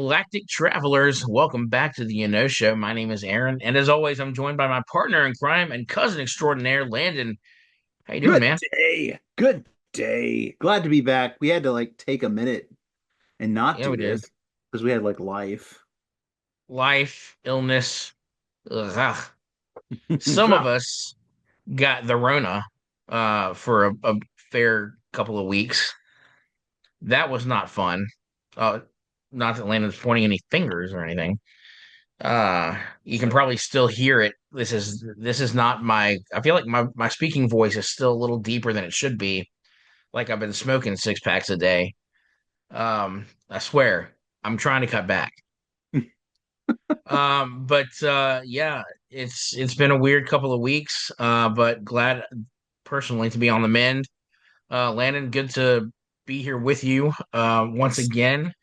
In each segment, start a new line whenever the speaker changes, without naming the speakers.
galactic travelers, welcome back to the Show. My name is Aaron, and as always, I'm joined by my partner in crime and cousin extraordinaire, Landon. How you doing,
Good
man?
day. Good day. Glad to be back. We had to take a minute and not
Yeah, we
do
did.
this because we had life.
Life, illness. Ugh. Some of us got the Rona for a fair couple of weeks. That was not fun. Uh, Not that Landon's pointing any fingers or anything. You can probably still hear it. This is not my. I feel like my speaking voice is still a little deeper than it should be. Like I've been smoking 6 packs a day. I swear I'm trying to cut back. But yeah, it's been a weird couple of weeks. But glad personally to be on the mend. Landon, good to be here with you. Once again,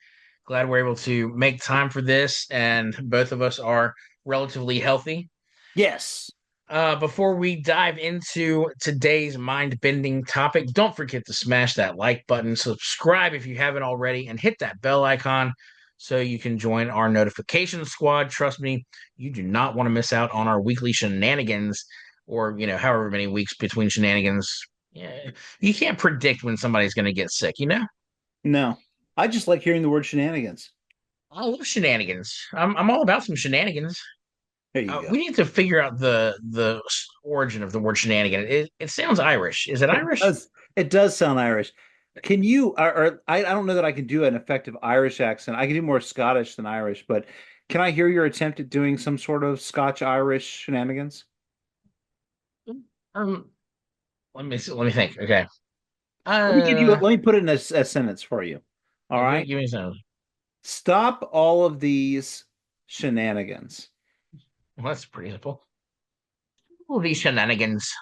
glad we're able to make time for this, and both of us are relatively healthy.
Yes.
Before we dive into today's mind bending topic, don't forget to smash that like button, subscribe if you haven't already, and hit that bell icon so you can join our notification squad. Trust me, you do not want to miss out on our weekly shenanigans or, however many weeks between shenanigans. Yeah, you can't predict when somebody's going to get sick, you know?
No. I just like hearing the word shenanigans.
I love shenanigans. I'm all about some shenanigans.
There you go.
We need to figure out the origin of the word shenanigan. It sounds Irish. Is it
It
Irish?
does it does sound Irish. Can you or I don't know that I can do an effective Irish accent. I can do more Scottish than Irish, but can I hear your attempt at doing some sort of Scotch Irish shenanigans?
Um, let me see, let me think. Okay.
Let me put it in a sentence for you. All
Yeah,
right.
give me some.
Stop all of these shenanigans.
Well, that's pretty simple. All these shenanigans.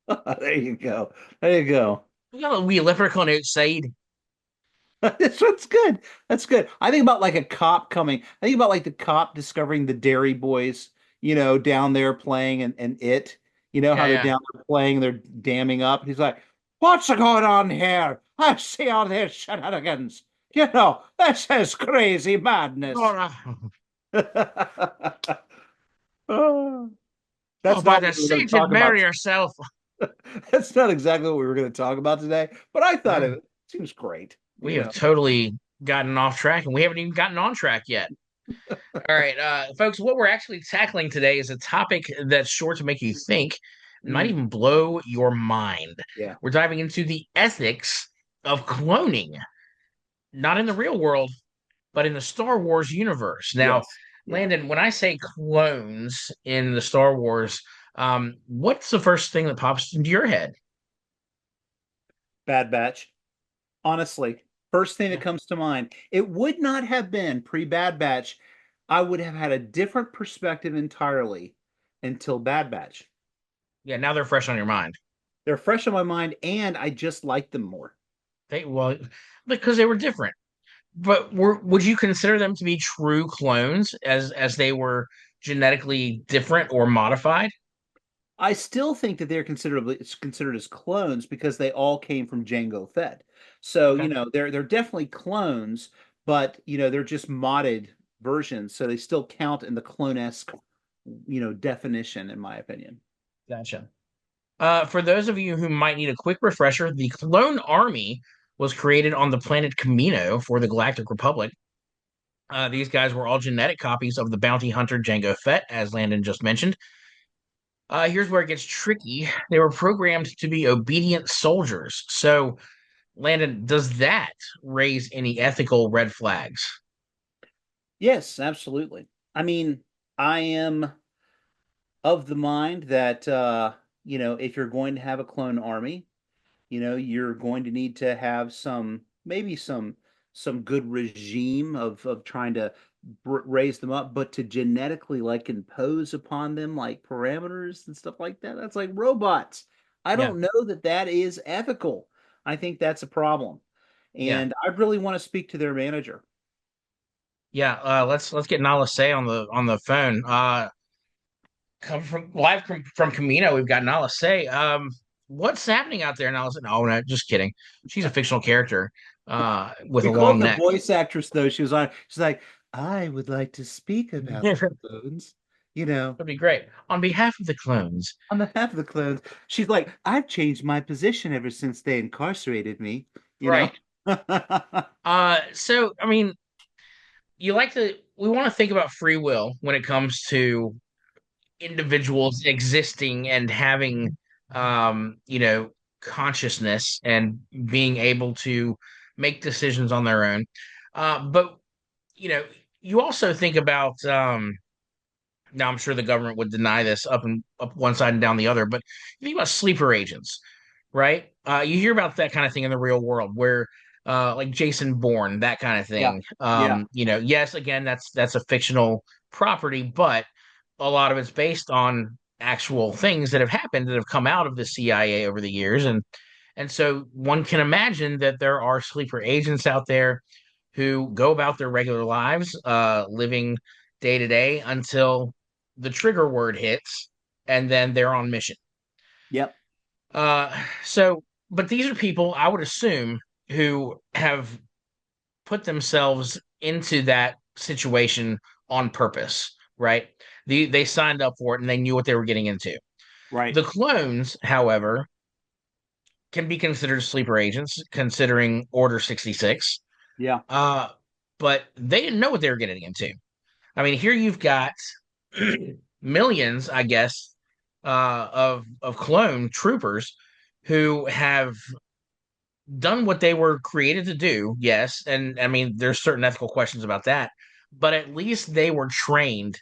There you go. There you go.
We got a wee leprechaun outside.
That's good. That's good. I think about a cop coming. I think about the cop discovering the Dairy Boys, down there playing and
Yeah,
how they're
yeah.
down there playing, they're damming up. He's like, "What's going on here? I see all these shenanigans. This is crazy madness."
Oh,
Oh,
oh,
that's
by
not
the
what we were going to
saints
talk
and Mary
about.
herself.
That's not exactly what we were going to talk about today, but I thought
Uh,
it seems great.
we have totally gotten off track, and we haven't even gotten on track yet. All right, folks, what we're actually tackling today is a topic that's sure to make you think, might
Mm,
even blow your mind.
yeah.
We're diving into the ethics of cloning, not in the real world, but in the Star Wars universe. Now,
Yes. Yeah.
Landon, when I say clones in the Star Wars, what's the first thing that pops into your head?
Bad Batch. Honestly, first thing that
Yeah,
comes to mind. It would not have been pre-Bad Batch. I would have had a different perspective entirely until Bad Batch.
yeah. Now they're fresh on your mind.
They're fresh on my mind, and I just like them more.
Well, because they were different. But would you consider them to be true clones as they were genetically different or modified?
I still think that it's considered as clones because they all came from Jango Fett. So,
Okay,
they're definitely clones, but they're just modded versions, so they still count in the clone-esque, definition, in my opinion.
gotcha. For those of you who might need a quick refresher, the Clone Army was created on the planet Camino for the Galactic Republic. These guys were all genetic copies of the bounty hunter Jango Fett, as Landon just mentioned. Here's where it gets tricky. They were programmed to be obedient soldiers. So, Landon, does that raise any ethical red flags?
Yes, absolutely. I mean, I am of the mind that if you're going to have a clone army, you're going to need to have some good regime of trying to raise them up, but to genetically impose upon them parameters and stuff like that, that's like robots. I
Yeah,
don't know that that is ethical. I think that's a problem.
yeah,
And I really want to speak to their manager.
yeah. Let's get Nala Say on the phone. Come from live from Camino. We've got Nala Say. What's happening out there? Nala Say. No, no, just kidding. She's a fictional character with
We
a
called
long
the
neck.
voice actress though. She's like, I would like to speak about
That'd
the clones. You know,
be great. On behalf of the clones,
on behalf of the clones, she's like, I've changed my position ever since they incarcerated me, you know?
right? So I mean, we want to think about free will when it comes to individuals existing and having, consciousness and being able to make decisions on their own. But you know, you also think about, now I'm sure the government would deny this up and up one side and down the other, but you think about sleeper agents, right? You hear about that kind of thing in the real world where like Jason Bourne, that kind of
Yeah.
thing.
Yeah.
Yes, again, that's a fictional property, but a lot of it's based on actual things that have happened that have come out of the CIA over the years. And so one can imagine that there are sleeper agents out there who go about their regular lives, living day to day until the trigger word hits, and then they're on mission.
Yep.
So, but these are people I would assume who have put themselves into that situation on purpose, right? They signed up for it and they knew what they were getting into.
Right.
The clones, however, can be considered sleeper agents, considering Order 66.
Yeah.
Uh, but they didn't know what they were getting into. I mean, here you've got millions, I guess, of clone troopers who have done what they were created to do. Yes, and I mean, there's certain ethical questions about that, but at least they were trained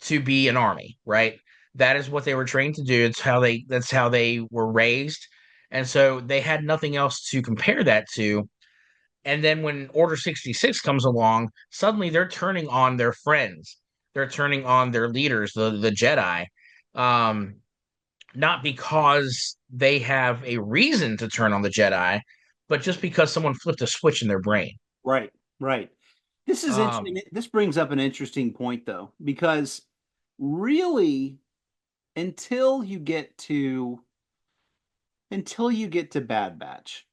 to be an army, right? That is what they were trained to do. That's how they were raised, and so they had nothing else to compare that to. And then when Order 66 comes along, suddenly they're turning on their friends. They're turning on their leaders, the Jedi. Um, Not because they have a reason to turn on the Jedi, but just because someone flipped a switch in their brain.
Right. Right. This is interesting.
Um,
This brings up an interesting point, though, because really, until you get to Bad Batch,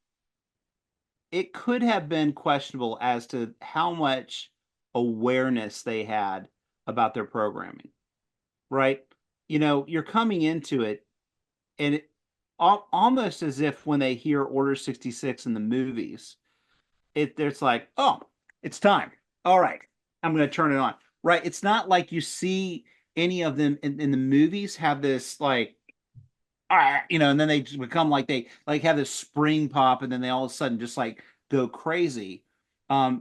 it could have been questionable as to how much awareness they had about their programming, right? You're coming into it, and almost as if when they hear Order 66 in the movies, it's like, oh, it's time. All right, I'm going to turn it on. Right? It's not like you see any of them in the movies have this like, all right, and then they just become like they like have this spring pop, and then they all of a sudden just like go crazy.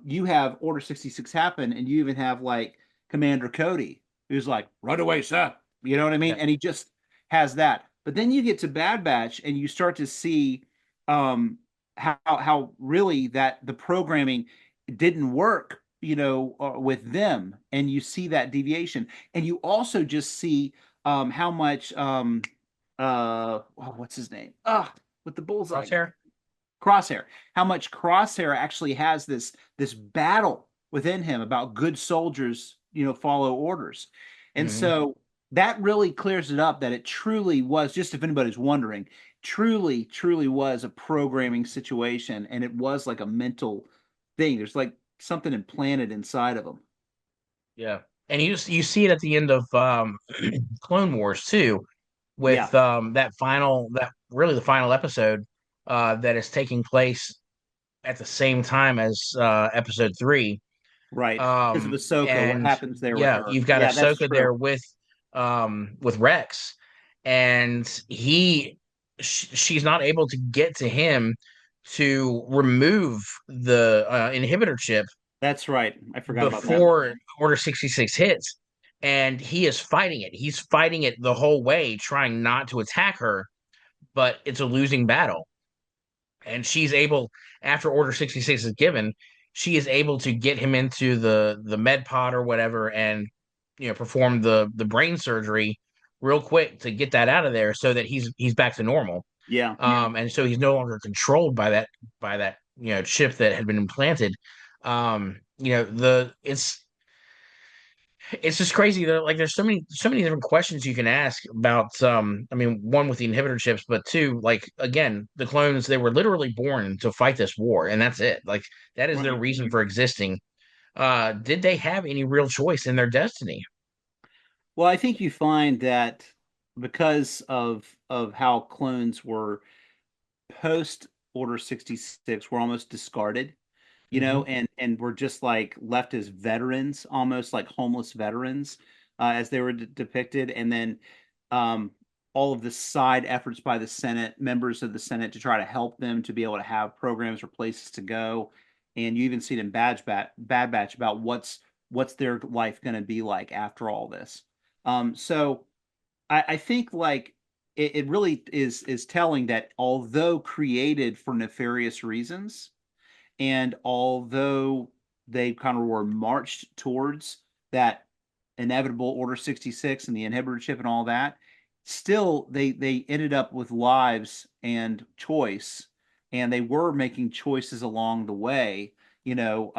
You have Order 66 happen, and you even have like Commander Cody, who's like, right away, sir. You know what I mean?
yeah,
And he just has that. But then you get to Bad Batch, and you start to see um, how really that the programming didn't work, with them, and you see that deviation, and you also just see how much what's his name? With the bullseye guy.
Crosshair.
Crosshair. How much Crosshair actually has this battle within him about good soldiers, follow orders. And
Hmm.
so that really clears it up that it truly was, just if anybody's wondering, truly, truly was a programming situation, and it was like a mental thing. There's like something implanted inside of them.
Yeah, and you see it at the end of Clone Wars too,
Yeah,
with that really the final episode that is taking place at the same time as episode three.
right. Because of Ahsoka, what
And
happens there with
yeah,
her?
you've got
Yeah, that's
Ahsoka
true.
there with Rex, and she's not able to get to him to remove the inhibitor chip
That's right. I forgot about that.
before Order 66 hits. And he is fighting it. He's fighting it the whole way, trying not to attack her, but it's a losing battle. And she's able, after Order 66 is given, she is able to get him into the med pod or whatever, and perform the brain surgery real quick to get that out of there so that he's back to normal.
Yeah.
And so he's no longer controlled by that chip that had been implanted. The it's just crazy. Like there's so many different questions you can ask about. I mean, one with the inhibitor chips, but two, like again, the clones, they were literally born to fight this war, and that's it. Like that is their
Right.
reason for existing. did they have any real choice in their destiny?
Well, I think you find that because of how clones were post Order 66 were almost discarded,
Hmm.
and were just like left as veterans, almost like homeless veterans, as they were depicted, and then um, all of the side efforts by the Senate, members of the Senate, to try to help them to be able to have programs or places to go, and you even see it in Bad Batch about what's their life going to be like after all this. So I think like it really is telling that although created for nefarious reasons, and although they kind of were marched towards that inevitable Order 66 and the inhibitor chip and all that, still they ended up with lives and choice, and they were making choices along the way, you know,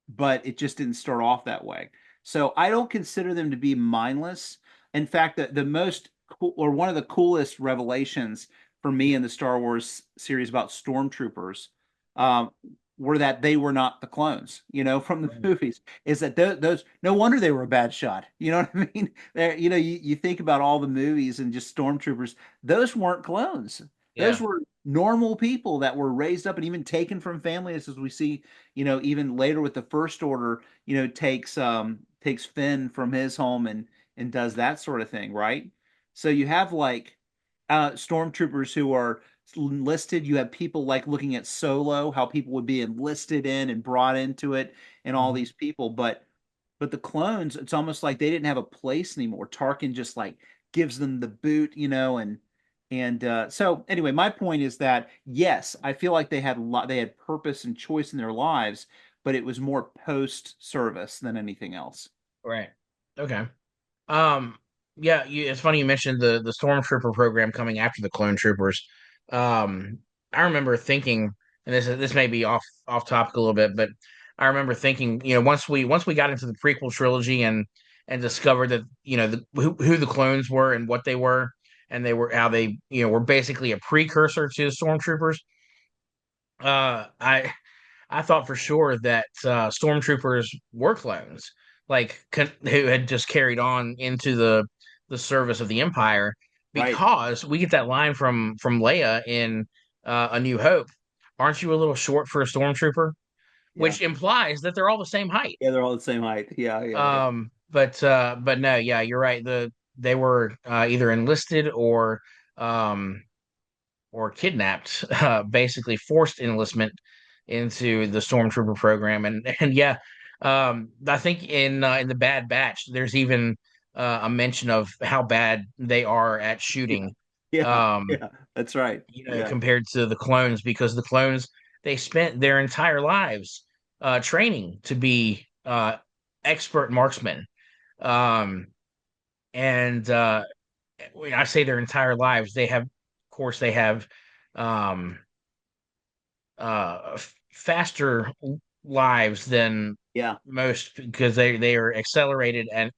but it just didn't start off that way. So I don't consider them to be mindless. In fact, the most cool, or one of the coolest revelations for me in the Star Wars series about stormtroopers, um, were that they were not the clones, from the
Right.
movies. Is that those? No wonder they were a bad shot. You know what I mean? You think about all the movies and just stormtroopers; those weren't clones. Those
Yeah.
were normal people that were raised up and even taken from families, as we see, even later with the First Order, takes Finn from his home and does that sort of thing, right? So you have like stormtroopers who are enlisted. You have people like looking at Solo, how people would be enlisted in and brought into it, and all
Mhm.
these people. But the clones, it's almost like they didn't have a place anymore. Tarkin just like gives them the boot, and so anyway, my point is that yes, I feel like they had purpose and choice in their lives, but it was more post service than anything else.
Right. Okay. Um, yeah, it's funny you mentioned the stormtrooper program coming after the clone troopers. Um, I remember thinking, and this may be off topic a little bit, but I remember thinking, once we got into the prequel trilogy and discovered that who the clones were and what they were, and they were how they were basically a precursor to the stormtroopers. I thought for sure that stormtroopers were clones, like who had just carried on into the service of the Empire,
Right.
because we get that line from Leia in A New Hope. Aren't you a little short for a stormtrooper?
Yeah.
Which implies that they're all the same height.
Yeah, they're all the same height. Yeah, yeah, yeah.
But no, yeah, you're right. They were either enlisted um, or kidnapped, basically forced enlistment into the stormtrooper program, and yeah, I think in the Bad Batch, there's even a mention of how bad they are at
Yeah.
shooting,
Yeah.
um,
Yeah. That's right. Yeah.
compared to the clones, because the clones, they spent their entire lives training to be expert marksmen, um, and when I say their entire lives, of course, they have um faster lives than
Yeah.
most, because they are accelerated and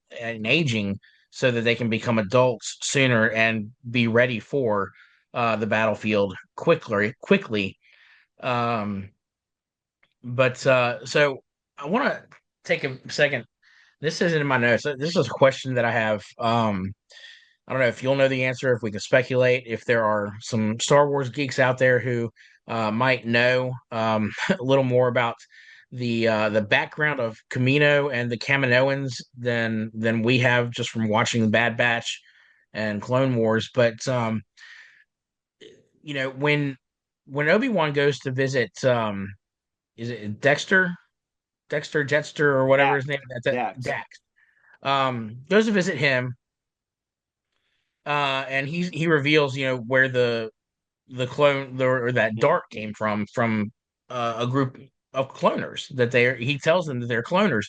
aging, so that they can become adults sooner and be ready for the battlefield quickly. Um, but so I want to take a second. This isn't in my notes. This is a question that I have. I don't know if you'll know the answer, if we can speculate, if there are some Star Wars geeks out there who might know a little more about the background of Camino and the Kaminoans than we have, just from watching the Bad Batch and Clone Wars. But when Obi-Wan goes to visit, is it Dexter Jetster or whatever his
Dax.
name is, that
Dax.
Dax, goes to visit him, and he reveals where the clone or that
Yeah.
dart came from a group of cloners, that he tells them that they're cloners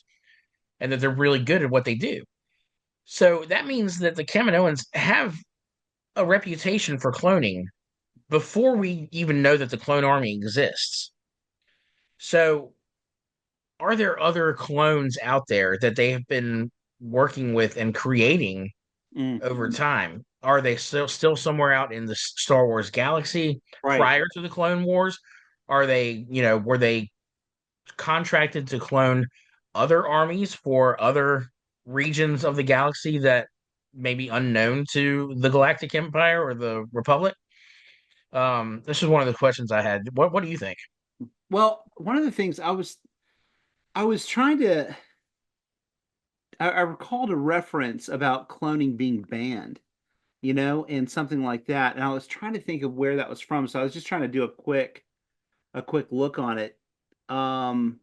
and that they're really good at what they do. So that means that the Kaminoans have a reputation for cloning before we even know that the clone army exists. So are there other clones out there that they have been working with and creating over
Mm.
time? Are they still somewhere out in the Star Wars galaxy
Right.
prior to the Clone Wars? Are they, were they contracted to clone other armies for other regions of the galaxy that may be unknown to the Galactic Empire or the Republic? This is one of the questions I had. What do you think?
Well, one of the things I was trying to I recalled a reference about cloning being banned, and something like that. And I was trying to think of where that was from. So I was just trying to do a quick look on it. Um,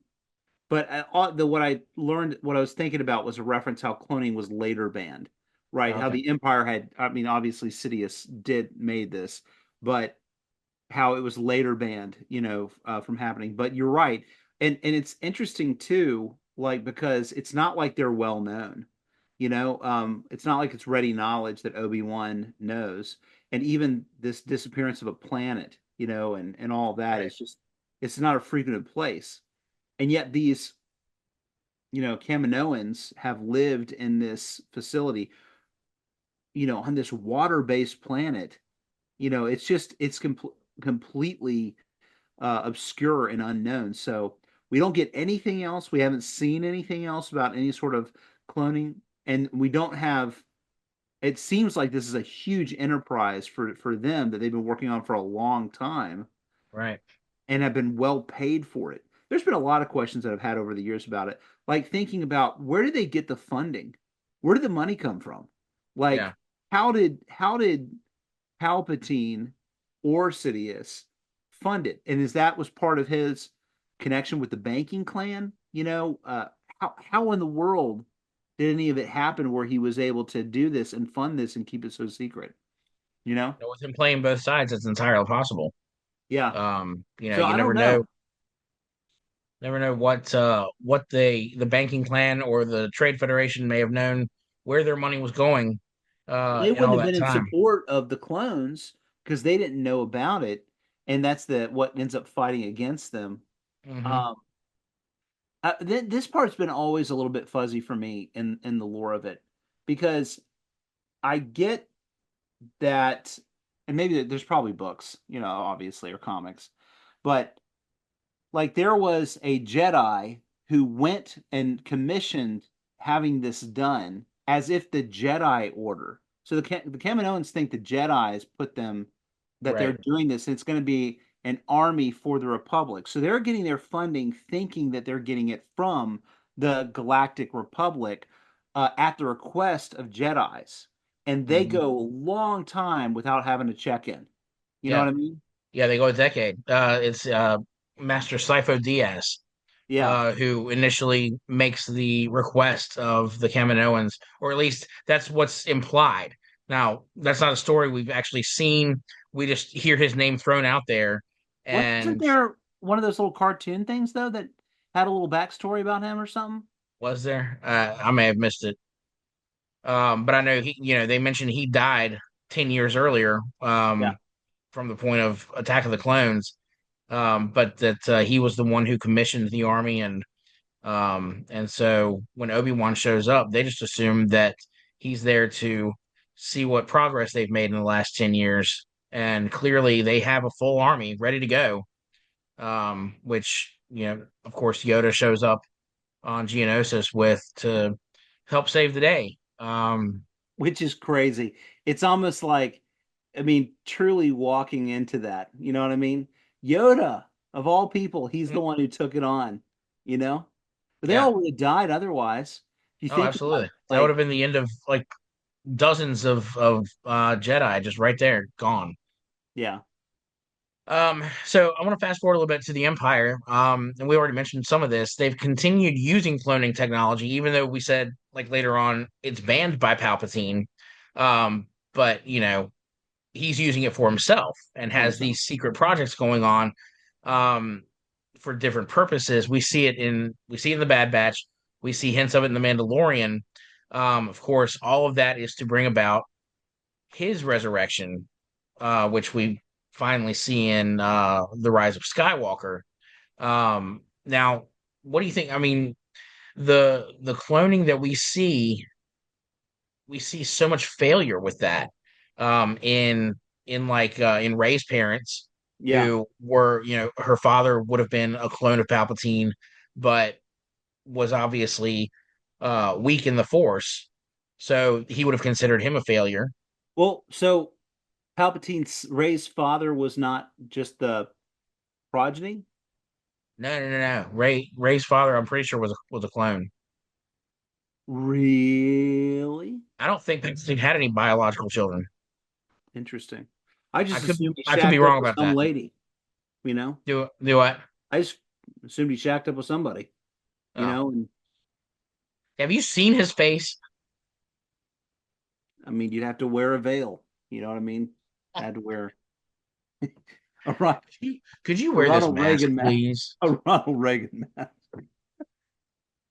but what I learned, what I was thinking about was a reference how cloning was later banned, right? How
Okay,
the Empire had, I mean, obviously Sidious did made this, but how it was later banned, from happening. But you're right, and it's interesting too, like because it's not like they're well known, it's not like it's ready knowledge that Obi-Wan knows, and even this disappearance of a planet, and all of that
right,
is just it's not a frequented place, and yet these Kaminoans have lived in this facility, on this water-based planet. It's just completely obscure and unknown. So we don't get anything else. We haven't seen anything else about any sort of cloning, and we don't have. It seems like this is a huge enterprise for them that they've been working on for a long time
right.
and have been well paid for it. There's been a lot of questions that I've had over the years about it, like thinking about where did they get the funding? Where did the money come from?
Yeah.
Like, how did Palpatine or Sidious fund it? And is that was part of his connection with the banking clan? How in the world did any of it happen where he was able to do this and fund this and keep it so secret? You know?
With him playing both sides, it's entirely possible.
Yeah. So
You
I don't know.
never know what the banking clan or the Trade Federation may have known where their money was going
They
in
wouldn't
all
have
that
been in
time.
support of the clones because they didn't know about it, and that's the what ends up fighting against them.
Hmm.
Um, this part's been always a little bit fuzzy for me in the lore of it because I get that, and maybe there's probably books, obviously, or comics, but like there was a Jedi who went and commissioned having this done as if the Jedi order. So the Kaminoans think the Jedi's put them that they're
Right.
doing this. And it's going to be an army for the Republic. So they're getting their funding thinking that they're getting it from the Galactic Republic at the request of Jedi's. And they
Hmm.
go a long time without having to check in. You know what
Yeah.
I mean?
Yeah, they go a decade. It's Master Sifo Dyas
Yeah.
who initially makes the request of the Kaminoans, or at least that's what's implied. Now, that's not a story we've actually seen. We just hear his name thrown out there,
Wasn't
and
there one of those little cartoon things though that had a little backstory about him or something?
was there? I may have missed it. But I know they mentioned he died 10 years earlier,
Yeah.
from the point of Attack of the Clones. But that he was the one who commissioned the army, and so when Obi-Wan shows up, they just assume that he's there to see what progress they've made in the last 10 years. And clearly they have a full army ready to go. Which, of course, Yoda shows up on Geonosis with to help save the day.
Which is crazy. It's almost like, I mean, truly walking into that. You know what I mean? Yoda, of all people, he's the one who took it on, you know? But they
Yeah.
all would have died otherwise. If you
Oh,
think about
absolutely.
it,
That would have
like,
been the end of like dozens of Jedi just right there, gone.
yeah.
So I want to fast forward a little bit to the Empire. And we already mentioned some of this. They've continued using cloning technology, even though we said like later on it's banned by Palpatine. But he's using it for himself and
For
has
himself.
these secret projects going on um for different purposes. We see it in the Bad Batch. We see hints of it in the Mandalorian. Of course, all of that is to bring about his resurrection, which we finally see in the Rise of Skywalker. Now, what do you think? I mean, the cloning that we see so much failure with that. In Rey's parents,
Yeah.
who were her father would have been a clone of Palpatine. but was obviously weak in the Force. So he would have considered him a failure.
Well, so Palpatine's Rey's father was not just the progeny?
No, no, no, no. Ray's father, I'm pretty sure was a clone.
Really?
I don't think Palpatine had any biological children.
Interesting. I
I
just
could
assumed he
I could be
shacked up
wrong
with
about
some
that.
lady, you know?
Do what?
I just assumed he shacked up with somebody,
Oh,
and
have you seen his face?
I mean, you'd have to wear a veil. You know what I mean? Had to wear a, Ron-
Could you
a
wear this
Ronald
mask,
Reagan mask.
please?
A Ronald Reagan mask.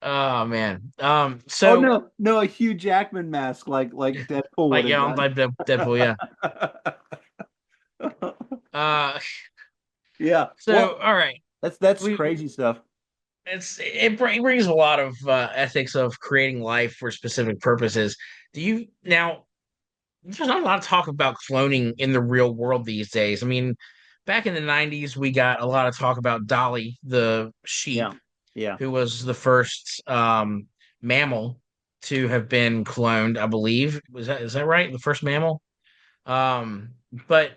Oh man.
Oh
So
no, no, a Hugh Jackman mask like Deadpool would
like
have
yeah,
done.
like Deadpool, yeah. Uh,
Yeah.
so
Well,
all right,
that's
we
crazy stuff.
it brings a lot of ethics of creating life for specific purposes. Do you now? There's not a lot of talk about cloning in the real world these days. I mean, back in the 90s, we got a lot of talk about Dolly, the sheep,
Yeah. Yeah.
who was the first mammal to have been cloned, I believe. Is that right? The first mammal? Um, but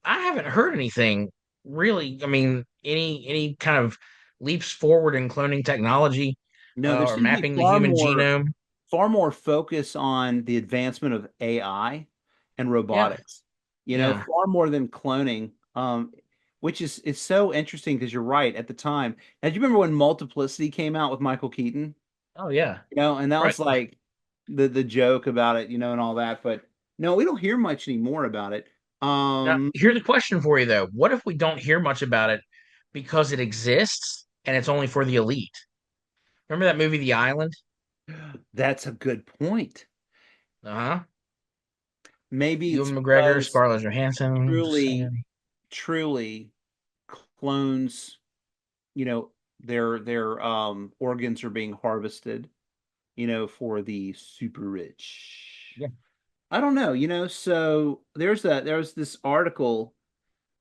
I haven't heard anything really. I mean, any kind of leaps forward in cloning technology
No, there
or
seems to be
mapping the human genome.
far more focus on the advancement of AI and
Yeah,
robotics.
yeah.
Far more than cloning. Which is so interesting because you're right at the time. And do you remember when Multiplicity came out with Michael Keaton?
Oh, yeah.
And that
Right.
was like the joke about it, and all that. But no, we don't hear much anymore about it.
Now,
Um,
here's a question for you though. What if we don't hear much about it because it exists and it's only for the elite? Remember that movie, The Island?
that's a good point.
Uh-huh.
Maybe it's
Ewan McGregor,
because
Scarlett Johansson, just
truly,
saying.
truly clones, their organs are being harvested, for the super rich.
Yeah.
I don't know, so there's this article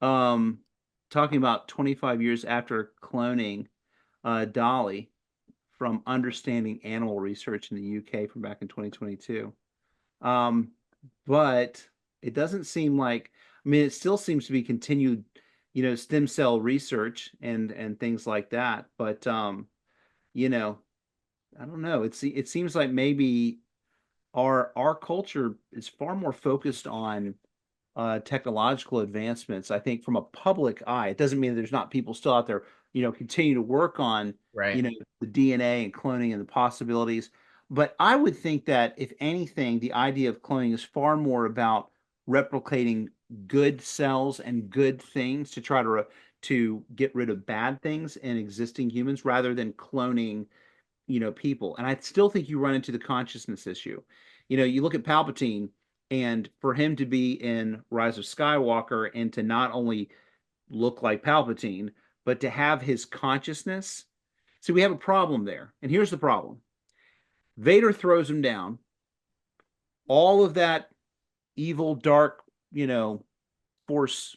um talking about 25 years after cloning Dolly from Understanding Animal Research in the UK from back in 2022. Um, but it doesn't seem like, I mean, it still seems to be continued, stem cell research and things like that. But you know, I don't know. It seems like maybe our culture is far more focused on technological advancements. I think from a public eye, it doesn't mean that there's not people still out there, continue to work on,
Right.
the DNA and cloning and the possibilities. But I would think that if anything, the idea of cloning is far more about replicating good cells and good things to try to get rid of bad things in existing humans rather than cloning, people. And I still think you run into the consciousness issue. You look at Palpatine, and for him to be in Rise of Skywalker and to not only look like Palpatine, but to have his consciousness. See, we have a problem there. And here's the problem. Vader throws him down. All of that evil, dark, force,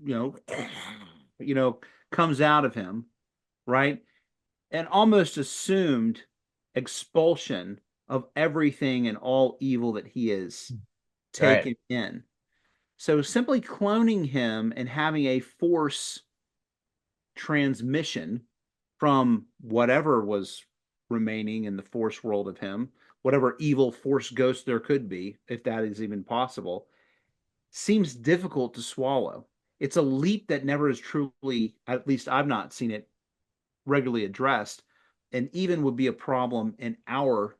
you know, you know, comes out of him, right? An almost assumed expulsion of everything and all evil that he is
Right.
taken in. So simply cloning him and having a force transmission from whatever was remaining in the force world of him, whatever evil force ghost there could be, if that is even possible, seems difficult to swallow. It's a leap that never is truly, at least I've not seen it regularly addressed, and even would be a problem in our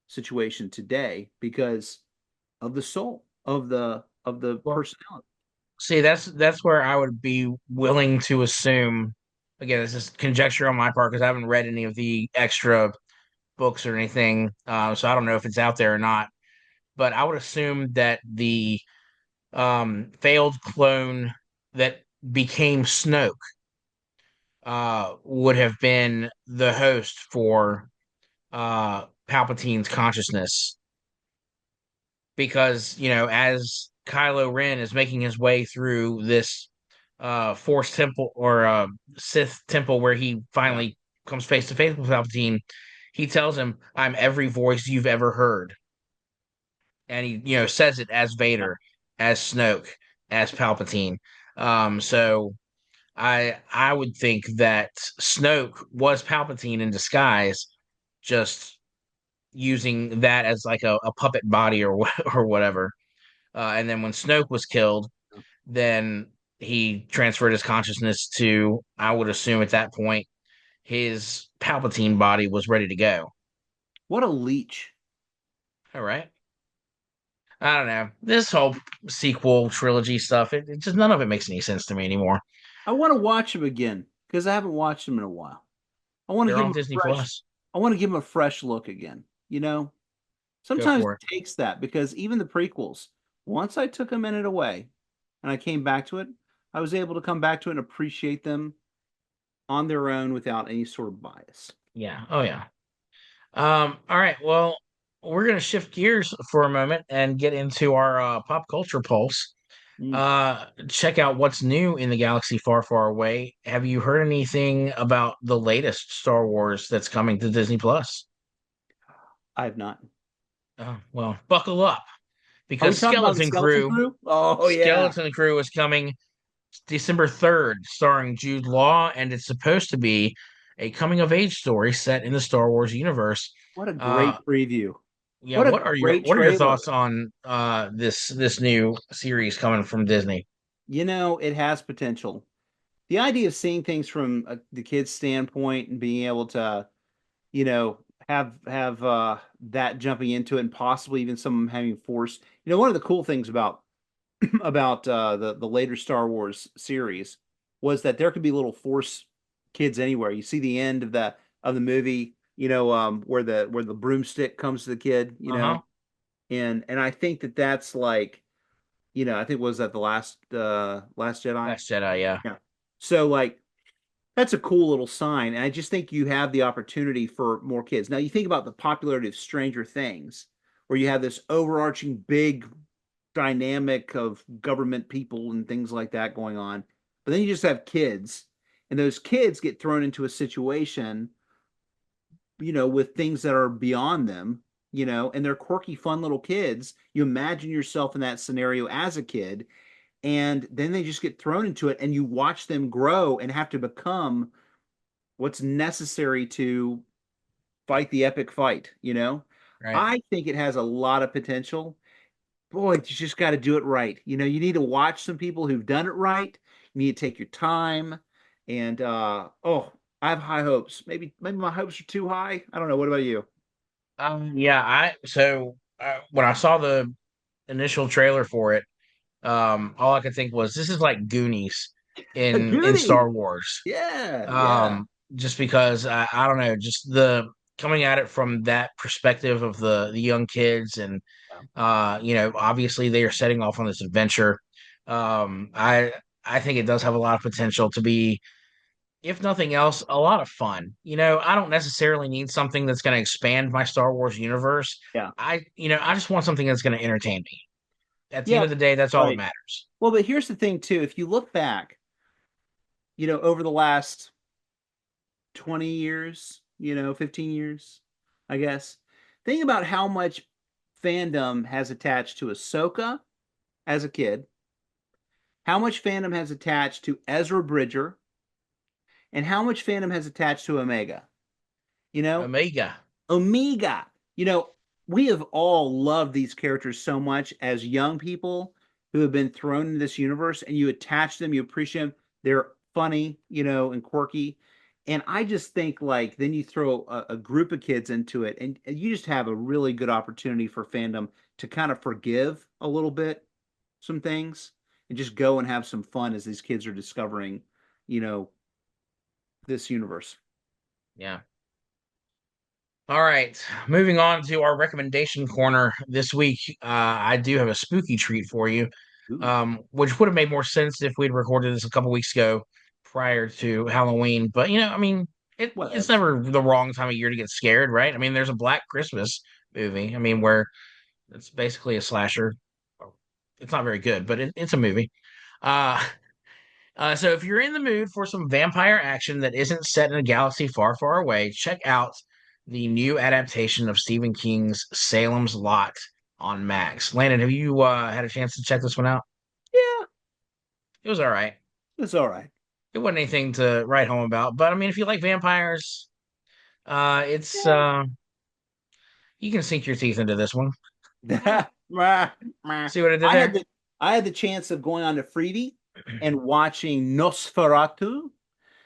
situation today because of the soul of the
Well,
personality.
see, that's where I would be willing to assume. Again, this is conjecture on my part because I haven't read any of the extra books or anything, so I don't know if it's out there or not. But I would assume that the failed clone that became Snoke would have been the host for Palpatine's consciousness because as Kylo Ren is making his way through this Force temple or Sith temple where he
Yeah.
finally comes face to face with Palpatine, he tells him, "I'm every voice you've ever heard," and he says it as Vader, as Snoke, as Palpatine. So I would think that Snoke was Palpatine in disguise, just using that as like a puppet body or or whatever. And then when Snoke was killed, then he transferred his consciousness to, I would assume at that point, his Palpatine body was ready to go.
What a leech.
All right. I don't know. This whole sequel trilogy stuff, it just none of it makes any sense to me anymore.
I want to watch him again because I haven't watched him in a while. I want to
They're
give
on
him
Disney
a fresh
Plus.
I want to give him a fresh look again.
Go
Sometimes
for it.
it takes that because even the prequels, once I took a minute away and I came back to it, I was able to come back to it and appreciate them on their own without any sort of bias.
Yeah. Oh yeah. All right. Well, we're gonna shift gears for a moment and get into our pop culture pulse.
Mm.
Check out what's new in the galaxy far, far away. Have you heard anything about the latest Star Wars that's coming to Disney Plus?
I have not.
Well, buckle up
Are we
because
talking about the Skeleton Crew? Oh yeah.
Skeleton Crew is coming December 3rd, starring Jude Law, and it's supposed to be a coming of age story set in the Star Wars universe.
What a
Uh,
great preview.
yeah,
What a great
what are your
trailer.
thoughts on this new series coming from Disney?
It has potential. The idea of seeing things from the kid's standpoint and being able to, have that jumping into it and possibly even some having force. One of the cool things about the later Star Wars series was that there could be little force kids anywhere. You see the end of the movie, where the broomstick comes to the kid,
Uh-huh.
and I think that that's like, I think was that the Last Jedi.
Last Jedi, yeah.
Yeah. So like that's a cool little sign, and I just think you have the opportunity for more kids. Now you think about the popularity of Stranger Things, where you have this overarching big dynamic of government people and things like that going on. But then you just have kids, and those kids get thrown into a situation, with things that are beyond them, and they're quirky, fun little kids. You imagine yourself in that scenario as a kid, and then they just get thrown into it, and you watch them grow and have to become what's necessary to fight the epic fight,
Right.
I think it has a lot of potential. Boy, you just got to do it right. You need to watch some people who've done it right. You need to take your time. And I have high hopes. Maybe my hopes are too high. I don't know. What about you?
Yeah, when I saw the initial trailer for it, all I could think was this is like Goonies in
Goody.
Star Wars.
Yeah, yeah.
Um, just because I don't know, just the coming at it from that perspective of the young kids, and obviously they are setting off on this adventure. Um, I I think it does have a lot of potential to be, if nothing else, a lot of fun. I don't necessarily need something that's going to expand my Star Wars universe.
Yeah.
I just want something that's going to entertain me. At the end
Yeah,
of the day, that's all that
right.
matters.
Well, but here's the thing too. If you look back, over the last 20 years, 15 years, I guess. Think about how much fandom has attached to Ahsoka as a kid, how much fandom has attached to Ezra Bridger, and how much fandom has attached to Omega. You know,
Omega.
Omega. You know, we have all loved these characters so much as young people who have been thrown in this universe, and you attach them, you appreciate them. They're funny, and quirky. And I just think like then you throw a group of kids into it, and you just have a really good opportunity for fandom to kind of forgive a little bit some things and just go and have some fun as these kids are discovering, you know, this universe.
Yeah. All right, moving on to our recommendation corner this week. I do have a spooky treat for you,
Ooh,
which would have made more sense if we'd recorded this a couple weeks ago prior to Halloween. But I mean, it's
whatevs.
never the wrong time of year to get scared, right? I mean, there's a Black Christmas movie. I mean, where it's basically a slasher. It's not very good, but it's a movie. Uh, So if you're in the mood for some vampire action that isn't set in a galaxy far, far away, check out the new adaptation of Stephen King's Salem's Lot on Max. Landon, have you had a chance to check this one out?
Yeah,
It was all right.
it's all right.
It wasn't anything to write home about, but I mean, if you like vampires, it's
Yeah.
you can sink your teeth into this one.
Mwah, mwah.
See what I did
I had
there?
the I had the chance of going on to Freebie and watching Nosferatu
Ooh,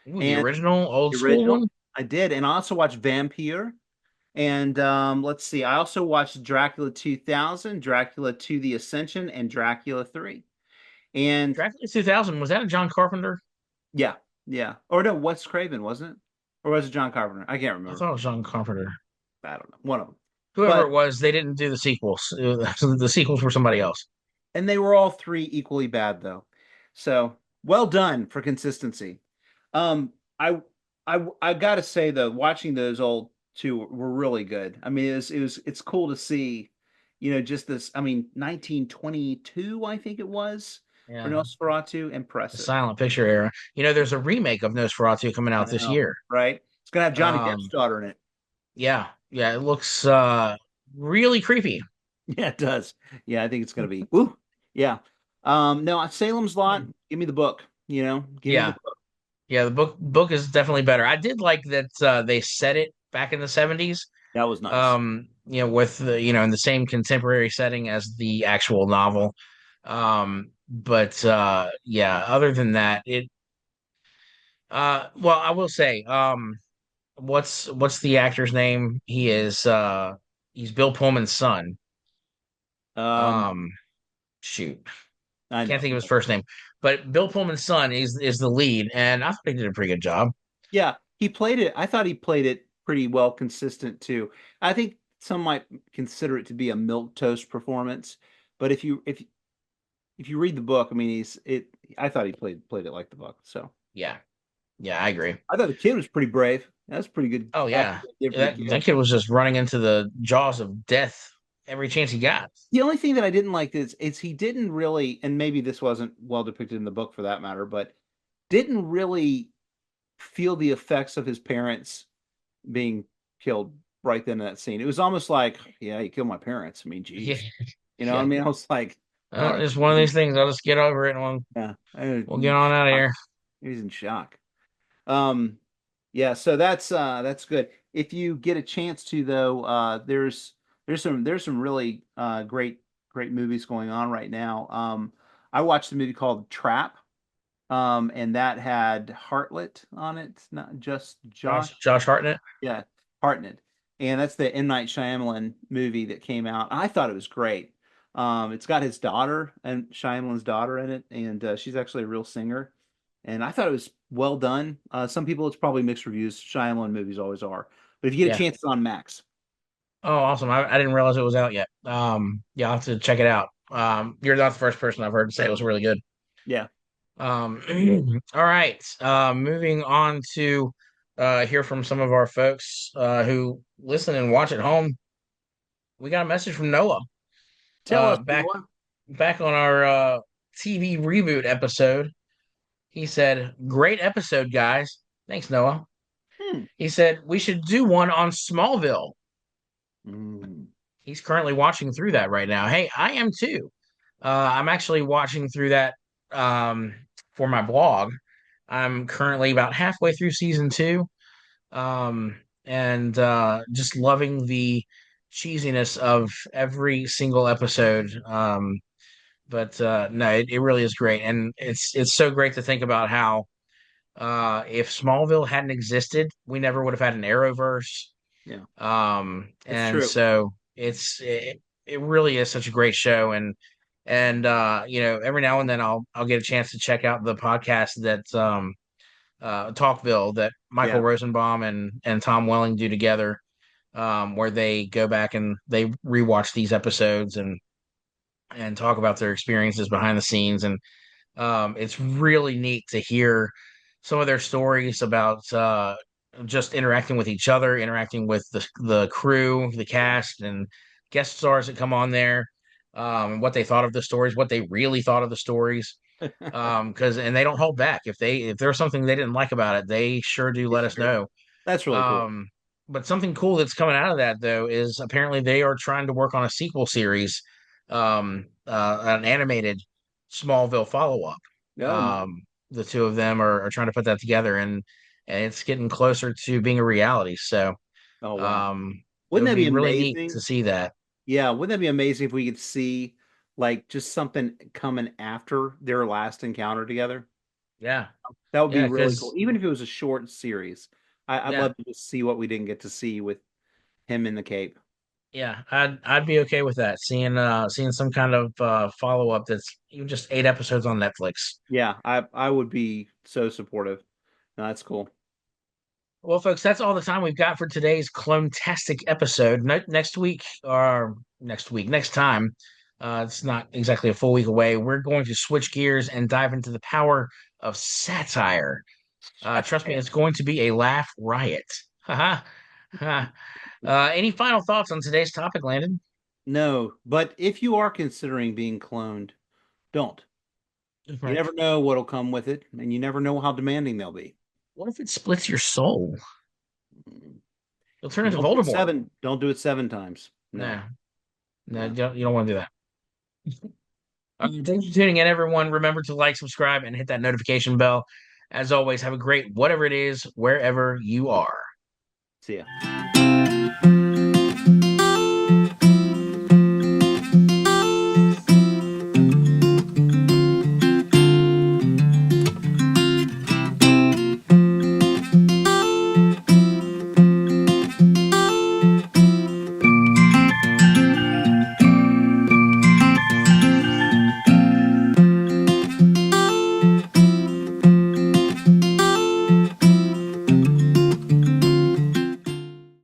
the
and
original old
the
school
original.
one.
I did, and I also watched Vampire. And let's see, I also watched Dracula 2000, Dracula 2: The Ascension, and Dracula 3. And
Dracula 2000, was that a John Carpenter?
yeah, yeah. Or no, Wes Craven, wasn't it? Or was it John Carpenter? I can't
I
remember.
thought it was John Carpenter.
I don't know. One of them.
Whoever
But
it was, they didn't do the sequels. The sequels were somebody else.
and they were all three equally bad though. So well done for consistency. Um, I I gotta say though, watching those old two were really good. I mean, it's cool to see, just this. I mean, 1922, I think it was for
Yeah,
Nosferatu.
the
Impressive.
silent picture era. There's a remake of Nosferatu coming
I
out this
know,
year.
right? It's gonna have Johnny Depp's
Um,
daughter in it.
yeah, yeah, it looks really creepy.
Yeah, it does. Yeah, I think it's gonna be. Ooh, yeah. No, Salem's Lot. Give me the book. Give me the
Yeah,
book.
yeah, the book is definitely better. I did like that they set it back in the 70s.
That was nice.
With the in the same contemporary setting as the actual novel. But yeah, other than that, it well, I will say, what's the actor's name? He's Bill Pullman's son.
Um,
Um, shoot,
I
can't
know.
think of his first name, but Bill Pullman's son is the lead, and I thought he did a pretty good job.
Yeah, he played it. I thought he played it pretty well, consistent too. I think some might consider it to be a milk toast performance, but if you read the book, I mean, he's it. I thought he played it like the book. So
Yeah, yeah, I agree.
I thought the kid was pretty brave. That's pretty good
Oh
acting
yeah,
they did for the
that
kid.
kid was just running into the jaws of death every chance he got.
The only thing that I didn't like is he didn't really, and maybe this wasn't well depicted in the book for that matter, but didn't really feel the effects of his parents being killed right then in that scene. It was almost like, yeah, you killed my parents. I mean,
Yeah,
geez. You know what I
yeah.
mean? I was like, all right.
It's one of these things. I'll just get over it and
Yeah.
we'll get on out of here.
He was in shock. Um, yeah, so that's good. If you get a chance to though, there's some really great movies going on right now. I watched a movie called Trap, and that had Hartlett on it, not just Josh.
Josh Hartnett.
Yeah, Hartnett. And that's the M. Night Shyamalan movie that came out. I thought it was great. It's got his daughter and Shyamalan's daughter in it, and she's actually a real singer. And I thought it was well done. Some people, it's probably mixed reviews. Shyamalan movies always are. But if you get a
Yeah.
chance, it's on Max.
Oh, awesome. I didn't realize it was out yet. Yeah, I'll have to check it out. You're not the first person I've heard say it was really good.
Yeah.
Um, all right. Moving on to hear from some of our folks who listen and watch at home. We got a message from Noah.
Tell
Uh,
us,
back
Noah.
back on our TV reboot episode. He said, "Great episode, guys." Thanks, Noah.
Hmm.
He said we should do one on Smallville.
Mm.
He's currently watching through that right now. Hey, I am too. I'm actually watching through that um, for my blog. I'm currently about halfway through season two, and just loving the cheesiness of every single episode. But no, it really is great, and it's so great to think about how if Smallville hadn't existed, we never would have had an Arrowverse.
Yeah, it's
And
true.
so it really is such a great show, and every now and then I'll get a chance to check out the podcast that Talkville that Michael
Yeah,
Rosenbaum and Tom Welling do together, where they go back and they rewatch these episodes and talk about their experiences behind the scenes. And it's really neat to hear some of their stories about just interacting with each other, interacting with the crew, the
yeah,
cast, and guest stars that come on there. and what they thought of the stories, what they really thought of the stories. Because and they don't hold back. If there's something they didn't like about it, they sure do
They
let us
share.
know.
That's really cool.
Um, but something cool that's coming out of that though is apparently they are trying to work on a sequel series, an animated Smallville follow-up.
Oh my.
The two of them are trying to put that together, and it's getting closer to being a reality. So
Oh wow.
it
Wouldn't
would
that be
be really neat to
amazing?
see that.
Yeah, wouldn't that be amazing if we could see like just something coming after their last encounter together?
Yeah,
That would be
yeah,
really cool.
because
Even if it was a short series. I'd
yeah,
love to just see what we didn't get to see with him in the Cape.
yeah, I'd be okay with that. Seeing some kind of follow-up that's even just 8 episodes on Netflix.
Yeah, I would be so supportive. No, that's cool.
Well, folks, that's all the time we've got for today's Clone-tastic episode. Next week, or next time, it's not exactly a full week away. We're going to switch gears and dive into the power of satire. Trust me, it's going to be a laugh riot. Haha. Ha. Any final thoughts on today's topic, Landon?
No, but if you are considering being cloned, don't. You
Right.
never know what'll come with it, and you never know how demanding they'll be.
What if it splits your soul? You'll turn into
Don't do it
Voldemort.
seven. Don't do it 7 times.
No,
No,
no,
no.
you don't want to do that. Thanks for tuning in, everyone. Remember to like, subscribe, and hit that notification bell. As always, have a great whatever it is, wherever you are.
See ya.